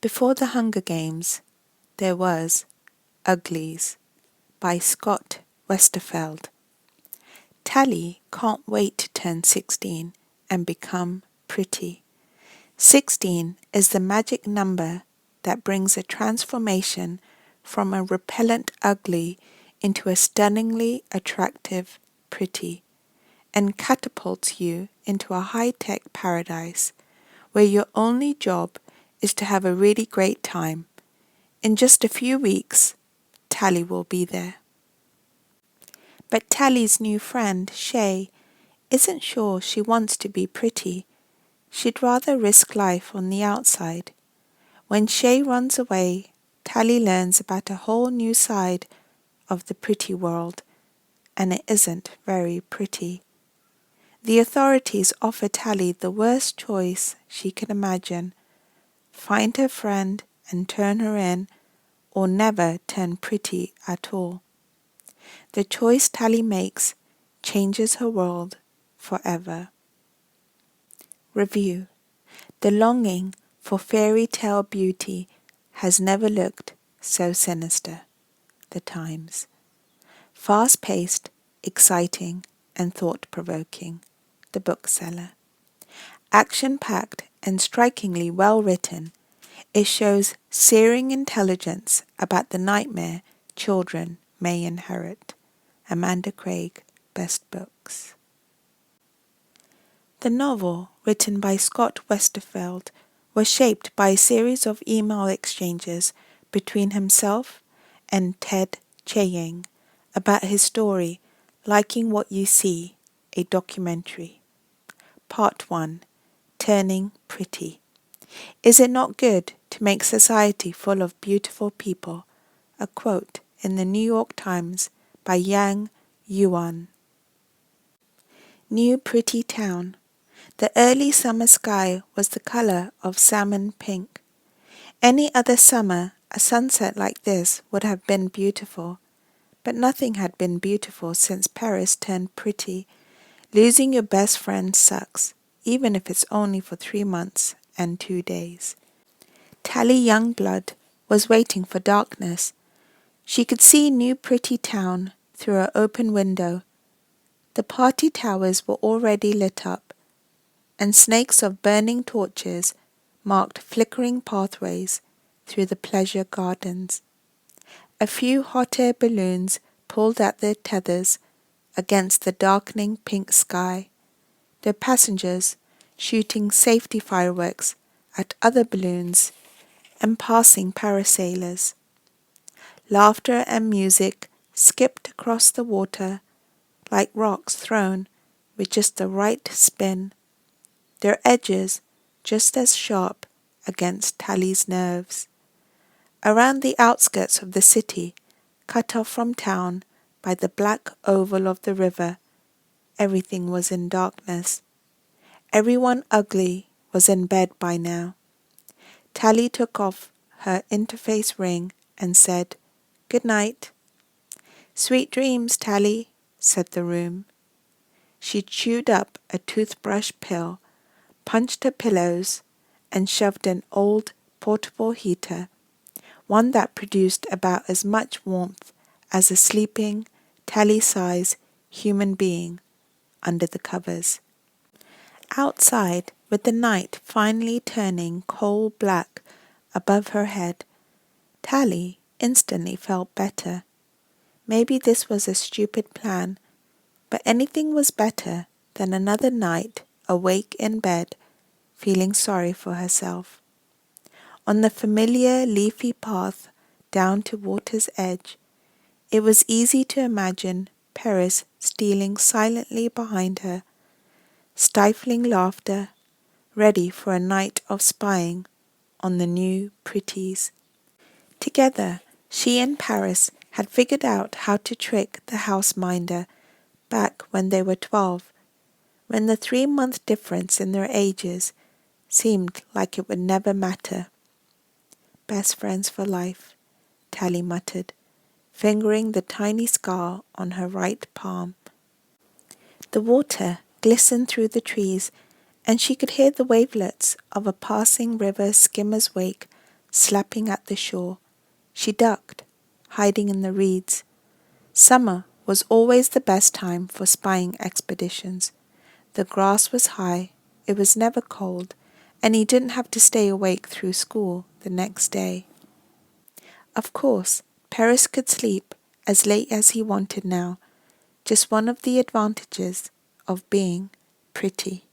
Before the Hunger Games, there was UGLIES by Scott Westerfeld. Tally can't wait to turn 16 and become pretty. 16 is the magic number that brings a transformation from a repellent ugly into a stunningly attractive pretty, and catapults you into a high-tech paradise where your only job is to have a really great time. In just a few weeks, Tally will be there. But Tally's new friend, Shay, isn't sure she wants to be pretty. She'd rather risk life on the outside. When Shay runs away, Tally learns about a whole new side of the pretty world, and it isn't very pretty. The authorities offer Tally the worst choice she can imagine: find her friend and turn her in, or never turn pretty at all. The choice Tally makes changes her world forever. Review. The longing for fairy tale beauty has never looked so sinister. The Times. Fast-paced, exciting, and thought-provoking. The Bookseller. Action-packed and strikingly well-written, it shows searing intelligence about the nightmare children may inherit. Amanda Craig, Best Books. The novel, written by Scott Westerfeld, was shaped by a series of email exchanges between himself and Ted Chiang about his story, Liking What You See, a documentary. Part 1. Turning Pretty. Is it not good to make society full of beautiful people? A quote in the New York Times by Yang Yuan. New Pretty Town. The early summer sky was the color of salmon pink. Any other summer, a sunset like this would have been beautiful, but nothing had been beautiful since Paris turned pretty. Losing your best friend sucks, even if it's only for 3 months and 2 days. Tally Youngblood was waiting for darkness. She could see New Pretty Town through her open window. The party towers were already lit up, and snakes of burning torches marked flickering pathways through the pleasure gardens. A few hot air balloons pulled at their tethers against the darkening pink sky, their passengers shooting safety fireworks at other balloons and passing parasailers. Laughter and music skipped across the water like rocks thrown with just the right spin, their edges just as sharp against Tally's nerves. Around the outskirts of the city, cut off from town by the black oval of the river, everything was in darkness. Everyone ugly was in bed by now. Tally took off her interface ring and said, "Good night." "Sweet dreams, Tally," said the room. She chewed up a toothbrush pill, punched her pillows, and shoved an old portable heater, one that produced about as much warmth as a sleeping, Tally-size human being, under the covers. Outside, with the night finally turning coal black above her head, Tally instantly felt better. Maybe this was a stupid plan, but anything was better than another night awake in bed, feeling sorry for herself. On the familiar leafy path down to water's edge, it was easy to imagine Paris stealing silently behind her, stifling laughter, ready for a night of spying on the new pretties. Together, she and Paris had figured out how to trick the houseminder back when they were 12, when the 3-month difference in their ages seemed like it would never matter. "Best friends for life," Tally muttered, fingering the tiny scar on her right palm. The water glistened through the trees, and she could hear the wavelets of a passing river skimmer's wake slapping at the shore. She ducked, hiding in the reeds. Summer was always the best time for spying expeditions. The grass was high, it was never cold, and he didn't have to stay awake through school the next day. Of course, Paris could sleep as late as he wanted now, just one of the advantages of being pretty.